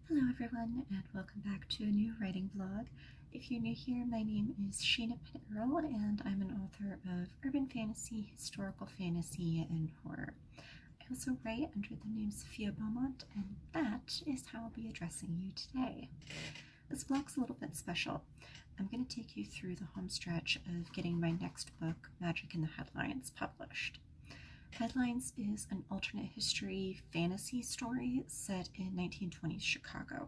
Hello everyone and welcome back to a new writing vlog. If you're new here, my name is Sheena Pinero and I'm an author of urban fantasy, historical fantasy, and horror. I also write under the name Sophia Beaumont, and that is how I'll be addressing you today. This vlog's a little bit special. I'm going to take you through the home stretch of getting my next book, Magic in the Headlines, published. Headlines is an alternate history fantasy story set in 1920s Chicago.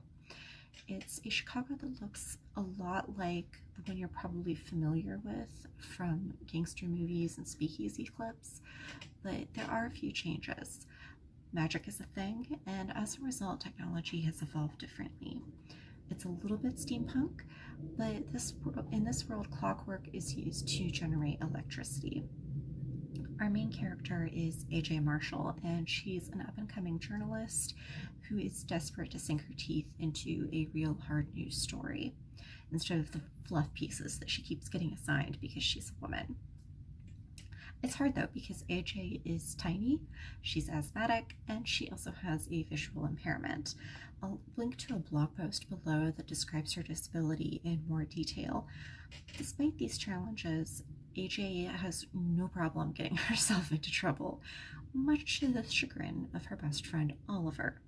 It's a Chicago that looks a lot like the one you're probably familiar with from gangster movies and speakeasy clips, but there are a few changes. Magic is a thing, and as a result, technology has evolved differently. It's a little bit steampunk, but in this world, clockwork is used to generate electricity. Our main character is AJ Marshall, and she's an up-and-coming journalist who is desperate to sink her teeth into a real hard news story instead of the fluff pieces that she keeps getting assigned because she's a woman. It's hard though because AJ is tiny, she's asthmatic, and she also has a visual impairment. I'll link to a blog post below that describes her disability in more detail. Despite these challenges, AJ has no problem getting herself into trouble, much to the chagrin of her best friend Oliver.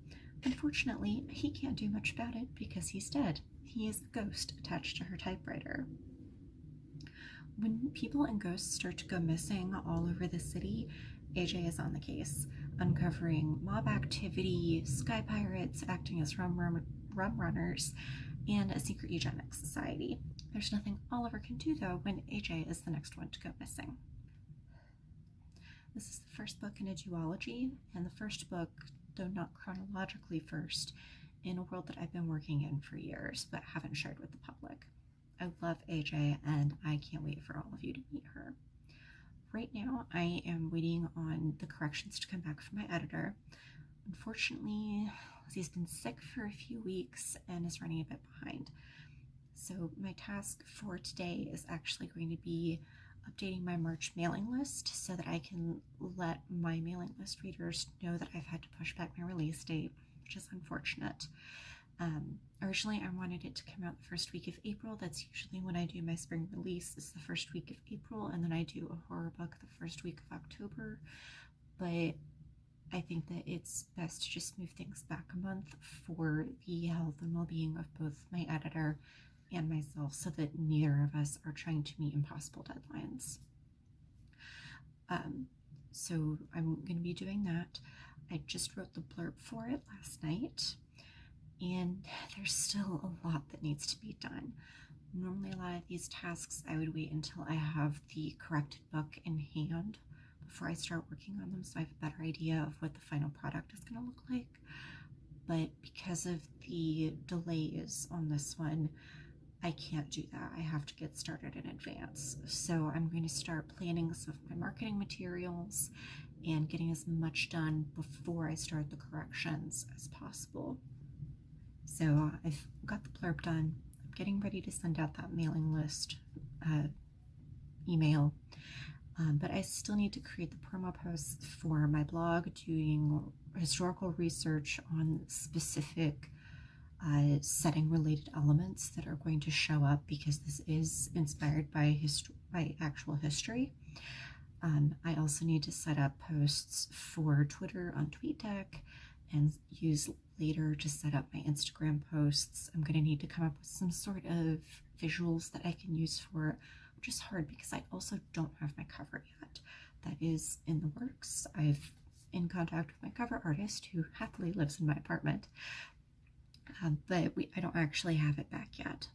Unfortunately, he can't do much about it because he's dead. He is a ghost attached to her typewriter. When people and ghosts start to go missing all over the city, AJ is on the case, uncovering mob activity, sky pirates acting as rum runners, and a secret eugenics society. There's nothing Oliver can do, though, when AJ is the next one to go missing. This is the first book in a duology, and the first book, though not chronologically first, in a world that I've been working in for years, but haven't shared with the public. I love AJ, and I can't wait for all of you to meet her. Right now, I am waiting on the corrections to come back from my editor. Unfortunately, he's been sick for a few weeks and is running a bit behind. So my task for today is actually going to be updating my March mailing list so that I can let my mailing list readers know that I've had to push back my release date, which is unfortunate. Originally, I wanted it to come out the first week of April. That's usually when I do my spring release, is the first week of April, and then I do a horror book the first week of October. But I think that it's best to just move things back a month for the health and well-being of both my editor and myself, so that neither of us are trying to meet impossible deadlines. So I'm going to be doing that. I just wrote the blurb for it last night, and there's still a lot that needs to be done. Normally, a lot of these tasks I would wait until I have the corrected book in hand before I start working on them, so I have a better idea of what the final product is going to look like. But because of the delays on this one, I can't do that. I have to get started in advance. So I'm going to start planning some of my marketing materials and getting as much done before I start the corrections as possible. So I've got the blurb done. I'm getting ready to send out that mailing list email. But I still need to create the promo posts for my blog, doing historical research on specific setting related elements that are going to show up, because this is inspired by actual history. I also need to set up posts for Twitter on TweetDeck and use later to set up my Instagram posts. I'm going to need to come up with some sort of visuals that I can use for it, which is hard because I also don't have my cover yet. That is in the works. I've in contact with my cover artist, who happily lives in my apartment, but I don't actually have it back yet.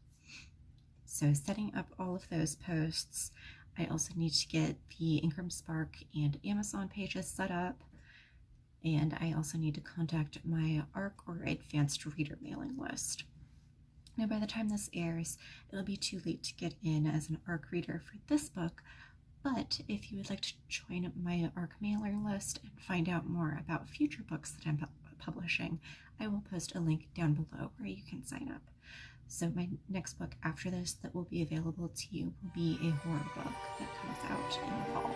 So setting up all of those posts, I also need to get the Ingram Spark and Amazon pages set up, and I also need to contact my ARC or Advanced Reader mailing list. Now, by the time this airs, it'll be too late to get in as an ARC reader for this book, but if you would like to join my ARC mailing list and find out more about future books that I'm publishing, I will post a link down below where you can sign up. So my next book after this that will be available to you will be a horror book that comes out in the fall.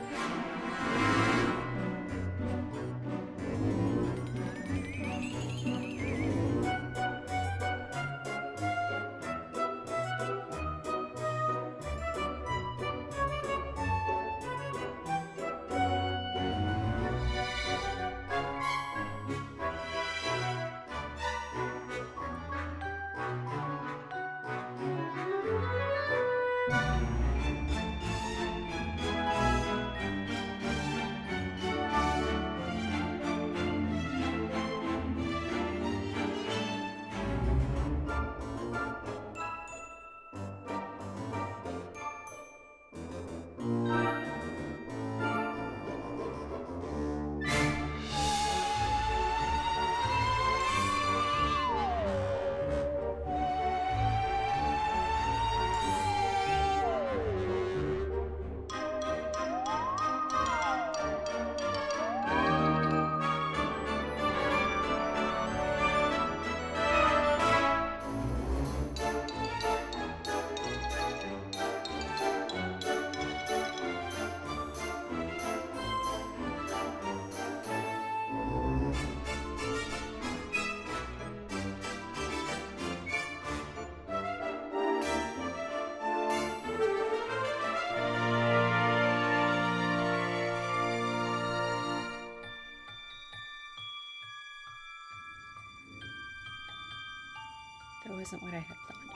that wasn't what I had planned.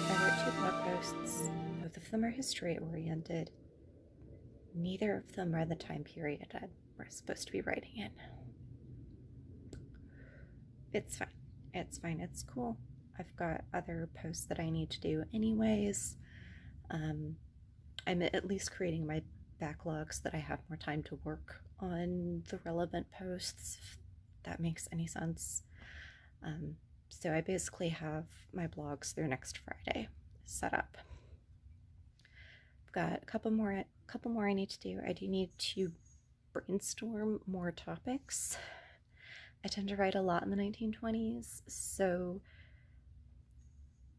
I wrote 2 blog posts. Both of them are history oriented. Neither of them are the time period I was supposed to be writing in. It's fine. It's fine. It's cool. I've got other posts that I need to do anyways. I'm at least creating my backlog so that I have more time to work on the relevant posts, if that makes any sense. So I basically have my blogs through next Friday set up. I've got a couple more I need to do. I do need to brainstorm more topics. I tend to write a lot in the 1920s, so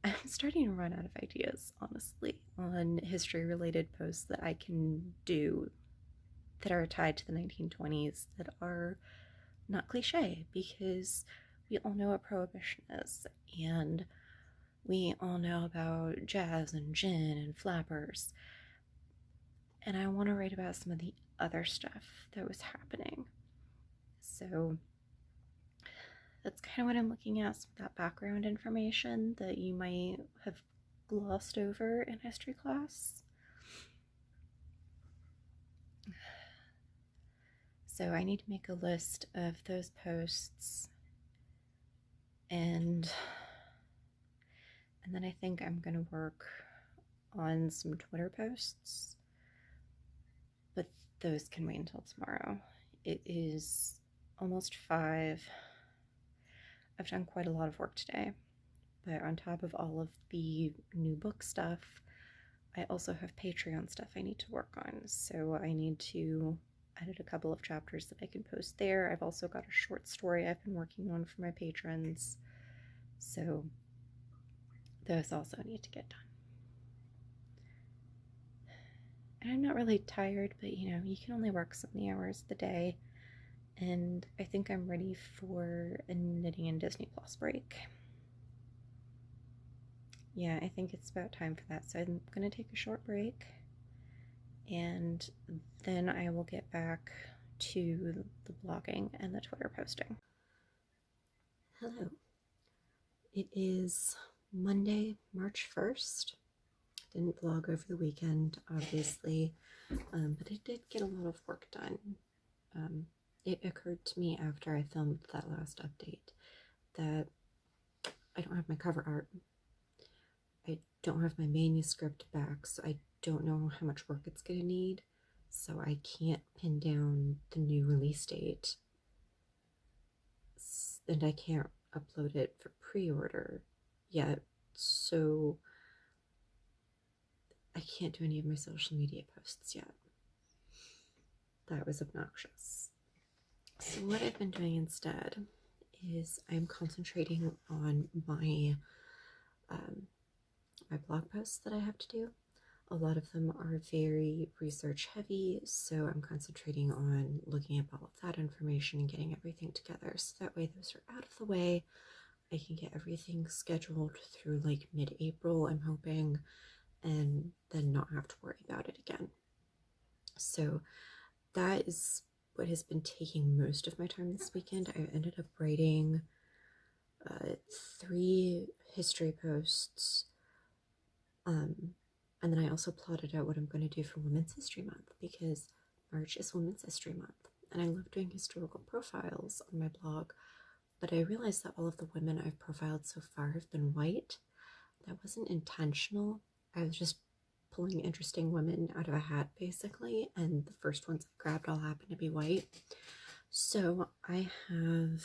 I'm starting to run out of ideas, honestly, on history-related posts that I can do that are tied to the 1920s that are not cliche, because we all know what Prohibition is, and we all know about jazz and gin and flappers, and I want to write about some of the other stuff that was happening. So that's kind of what I'm looking at, some of that background information that you might have glossed over in history class. So I need to make a list of those posts, and then I think I'm going to work on some Twitter posts, but those can wait until tomorrow. It is almost 5. I've done quite a lot of work today, but on top of all of the new book stuff, I also have Patreon stuff I need to work on. So I need to edit a couple of chapters that I can post there. I've also got a short story I've been working on for my patrons. So those also need to get done. And I'm not really tired, but you can only work so many hours a day. And I think I'm ready for a Knitting and Disney Plus break. Yeah, I think it's about time for that. So I'm going to take a short break, and then I will get back to the blogging and the Twitter posting. Hello. It is Monday, March 1st. Didn't blog over the weekend, obviously, but I did get a lot of work done. It occurred to me after I filmed that last update that I don't have my cover art. I don't have my manuscript back, so I don't know how much work it's going to need. So I can't pin down the new release date. And I can't upload it for pre-order yet. So I can't do any of my social media posts yet. That was obnoxious. So what I've been doing instead is I'm concentrating on my my blog posts that I have to do. A lot of them are very research heavy, so I'm concentrating on looking up all of that information and getting everything together, so that way those are out of the way. I can get everything scheduled through like mid-April, I'm hoping, and then not have to worry about it again. So that is what has been taking most of my time this weekend. I ended up writing 3 history posts, and then I also plotted out what I'm going to do for Women's History Month, because March is Women's History Month, and I love doing historical profiles on my blog, but I realized that all of the women I've profiled so far have been white. That wasn't intentional. I was just pulling interesting women out of a hat, basically, and the first ones I grabbed all happened to be white. So I have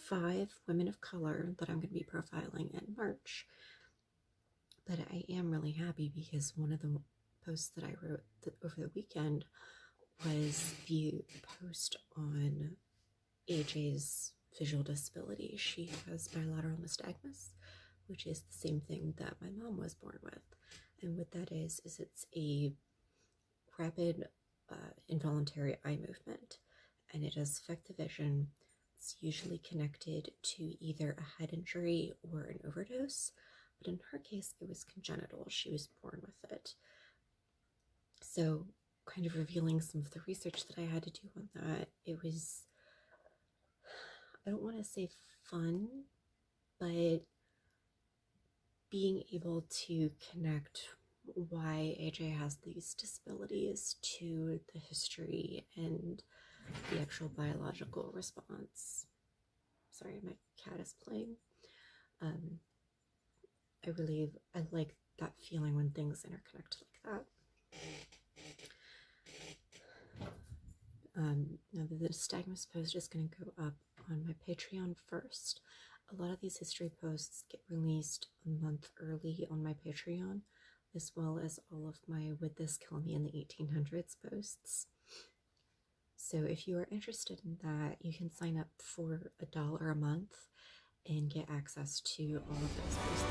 5 women of color that I'm going to be profiling in March. But I am really happy because one of the posts that I wrote over the weekend was the post on AJ's visual disability. She has bilateral nystagmus, which is the same thing that my mom was born with. And what that is it's a rapid involuntary eye movement, and it does affect the vision. It's usually connected to either a head injury or an overdose, but in her case, it was congenital. She was born with it. So kind of revealing some of the research that I had to do on that, it was, I don't want to say fun, but being able to connect why AJ has these disabilities to the history and the actual biological response. Sorry, my cat is playing. I like that feeling when things interconnect like that. Now the Nystagmus post is going to go up on my Patreon first. A lot of these history posts get released a month early on my Patreon, as well as all of my Would This Kill Me in the 1800s posts. So if you are interested in that, you can sign up for $1 a month and get access to all of those posts.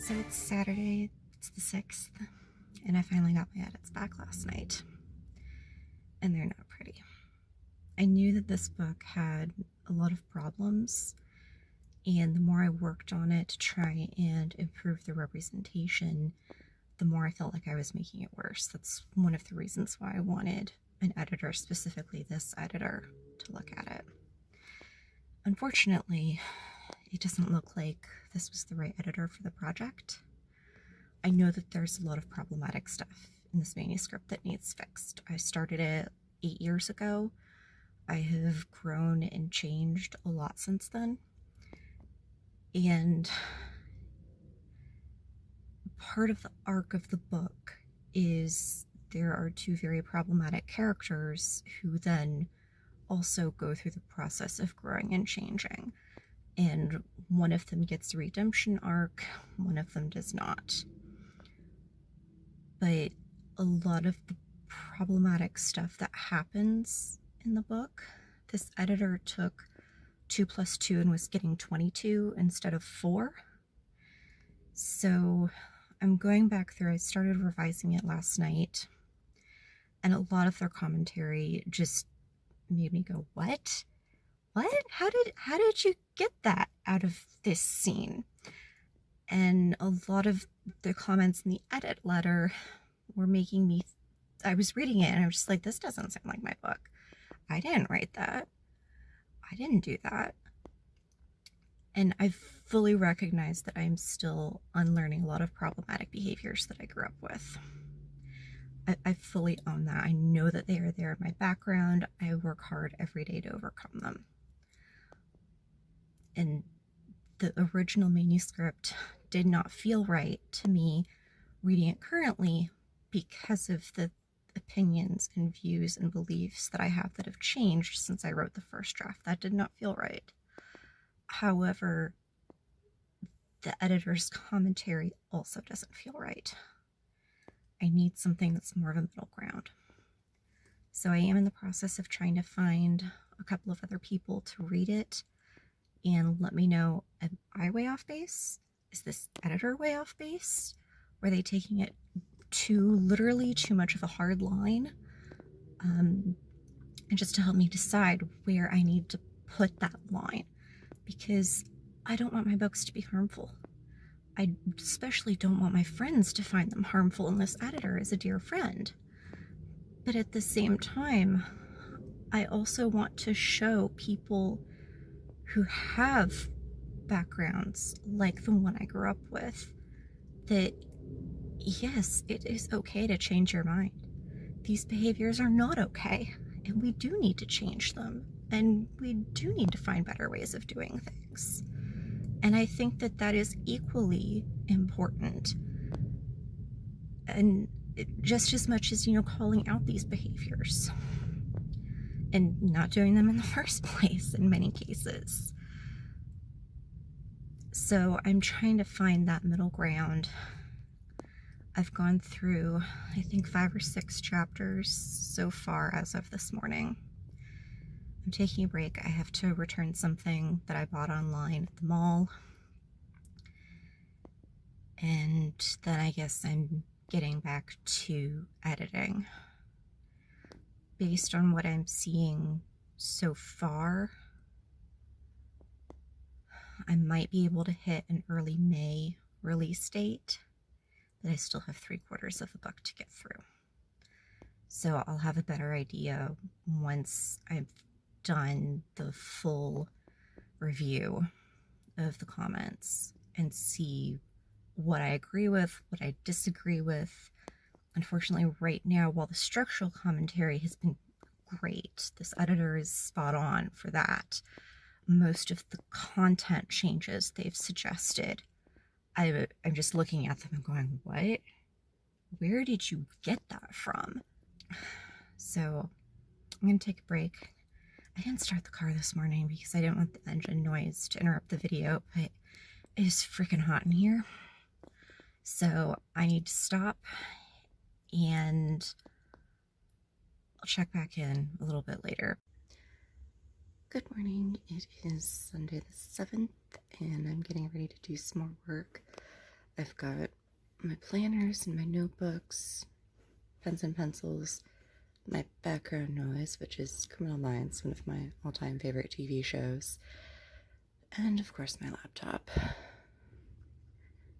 So it's Saturday, it's the 6th, and I finally got my edits back last night. And they're not pretty. I knew that this book had a lot of problems, and the more I worked on it to try and improve the representation, the more I felt like I was making it worse. That's one of the reasons why I wanted an editor, specifically this editor, to look at it. Unfortunately, it doesn't look like this was the right editor for the project. I know that there's a lot of problematic stuff in this manuscript that needs fixed. I started it 8 years ago. I have grown and changed a lot since then. And part of the arc of the book is there are two very problematic characters who then also go through the process of growing and changing. And one of them gets a redemption arc, one of them does not. But a lot of the problematic stuff that happens in the book, this editor took 2 + 2 and was getting 22 instead of 4. So I'm going back through, I started revising it last night, and a lot of their commentary just made me go, what? How did you get that out of this scene? And a lot of the comments in the edit letter were making me, I was reading it and I was just like, this doesn't sound like my book. I didn't write that. I didn't do that. And I fully recognize that I'm still unlearning a lot of problematic behaviors that I grew up with. I fully own that. I know that they are there in my background. I work hard every day to overcome them. And the original manuscript did not feel right to me reading it currently because of the opinions and views and beliefs that I have that have changed since I wrote the first draft. That did not feel right. However, the editor's commentary also doesn't feel right. I need something that's more of a middle ground. So I am in the process of trying to find a couple of other people to read it and let me know, am I way off base? Is this editor way off base? Were they taking it literally too much of a hard line? And just to help me decide where I need to put that line, because I don't want my books to be harmful. I especially don't want my friends to find them harmful, and this editor is a dear friend. But at the same time, I also want to show people who have backgrounds like the one I grew up with that, yes, it is okay to change your mind. These behaviors are not okay, and we do need to change them, and we do need to find better ways of doing things. And I think that that is equally important. And just as much as, calling out these behaviors and not doing them in the first place in many cases. So I'm trying to find that middle ground. I've gone through, I think, 5 or 6 chapters so far as of this morning. I'm taking a break. I have to return something that I bought online at the mall. And then I guess I'm getting back to editing. Based on what I'm seeing so far, I might be able to hit an early May release date, but I still have 3/4 of the book to get through. So I'll have a better idea once I've done the full review of the comments and see what I agree with, what I disagree with. Unfortunately, right now, while the structural commentary has been great, this editor is spot on for that, most of the content changes they've suggested, I'm just looking at them and going, what? Where did you get that from? So I'm going to take a break. I didn't start the car this morning because I didn't want the engine noise to interrupt the video, but it is freaking hot in here. So I need to stop, and I'll check back in a little bit later. Good morning. It is Sunday the 7th, and I'm getting ready to do some more work. I've got my planners and my notebooks, pens and pencils, my background noise, which is Criminal Minds, one of my all-time favorite TV shows, and of course my laptop.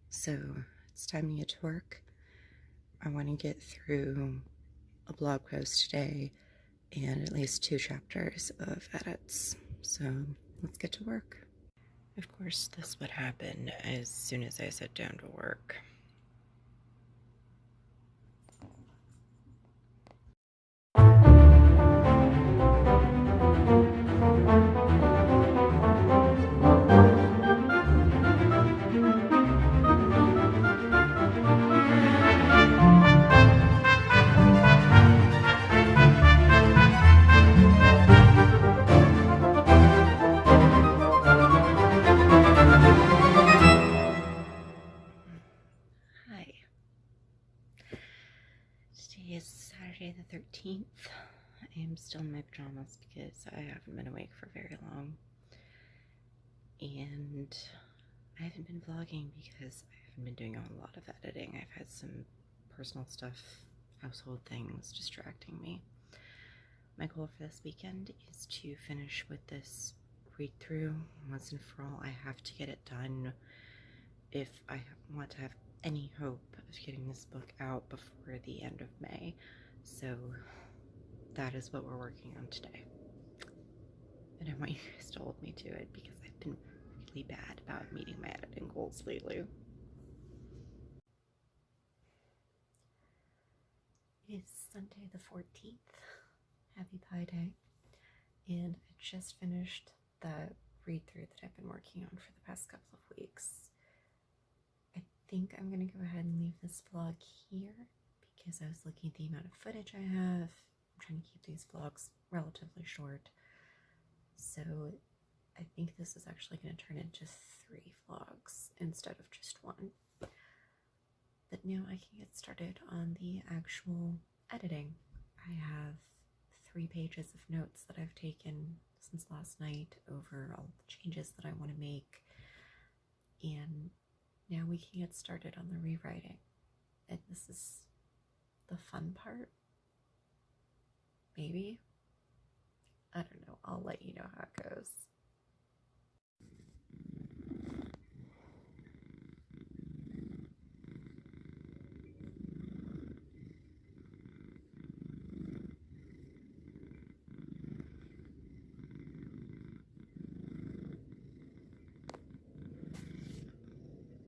So it's time to get to work. I want to get through a blog post today and at least 2 chapters of edits. So let's get to work. Of course, this would happen as soon as I sit down to work. Hi. Today is Saturday the 13th. I am still in my pajamas because I haven't been awake for very long. And I haven't been vlogging because I haven't been doing a lot of editing. I've had some personal stuff, household things distracting me. My goal for this weekend is to finish with this read through once and for all. I have to get it done if I want to have any hope of getting this book out before the end of May. So that is what we're working on today. And I want you guys to hold me to it because I've been really bad about meeting my editing goals lately. It is Sunday the 14th. Happy Pie Day. And I just finished that read through that I've been working on for the past couple of weeks. I think I'm going to go ahead and leave this vlog here because I was looking at the amount of footage I have. I'm trying to keep these vlogs relatively short. So I think this is actually going to turn into 3 vlogs instead of just 1. But now I can get started on the actual editing. I have 3 pages of notes that I've taken since last night over all the changes that I want to make. And now we can get started on the rewriting. And this is the fun part. Maybe. I don't know. I'll let you know how it goes.